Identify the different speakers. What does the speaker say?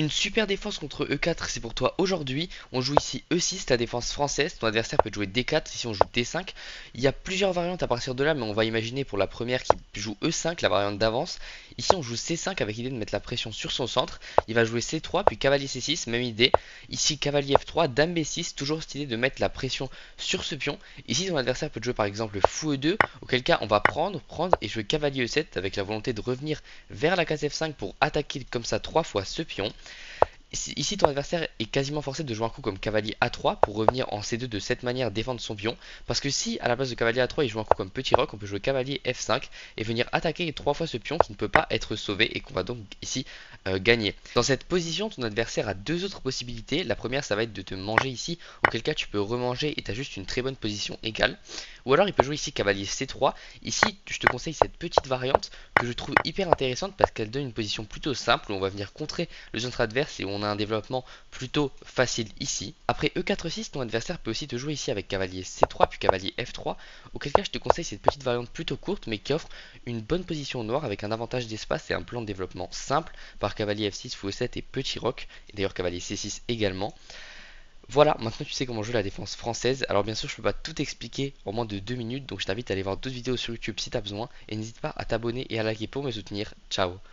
Speaker 1: Une super défense contre E4, c'est pour toi aujourd'hui. On joue ici E6, la défense française. Ton adversaire peut jouer D4, ici on joue D5. Il y a plusieurs variantes à partir de là, mais on va imaginer pour la première qui joue E5, la variante d'avance. Ici on joue C5 avec l'idée de mettre la pression sur son centre. Il va jouer C3, puis cavalier C6, même idée. Ici cavalier F3, dame B6, toujours cette idée de mettre la pression sur ce pion. Ici ton adversaire peut jouer par exemple fou E2, auquel cas on va prendre et jouer cavalier E7 avec la volonté de revenir vers la case F5 pour attaquer comme ça 3 fois ce pion. Ici, ton adversaire est quasiment forcé de jouer un coup comme cavalier A3 pour revenir en C2 de cette manière défendre son pion. Parce que si à la place de cavalier A3 il joue un coup comme petit roc, on peut jouer cavalier F5 et venir attaquer 3 fois ce pion qui ne peut pas être sauvé et qu'on va donc ici gagner. Dans cette position, ton adversaire a deux autres possibilités. La première, ça va être de te manger ici, auquel cas tu peux remanger et tu as juste une très bonne position égale. Ou alors il peut jouer ici cavalier C3. Ici, je te conseille cette petite variante que je trouve hyper intéressante parce qu'elle donne une position plutôt simple où on va venir contrer le centre adverse et où on a un développement plutôt facile ici. Après E4-6, ton adversaire peut aussi te jouer ici avec cavalier C3 puis cavalier F3, auquel cas je te conseille cette petite variante plutôt courte mais qui offre une bonne position au noir avec un avantage d'espace et un plan de développement simple par cavalier F6, fou E7 et petit roc, et d'ailleurs cavalier C6 également. Voilà, maintenant tu sais comment jouer la défense française. Alors bien sûr, je peux pas tout expliquer en moins de 2 minutes, donc je t'invite à aller voir d'autres vidéos sur YouTube si tu as besoin. Et n'hésite pas à t'abonner et à liker pour me soutenir. Ciao.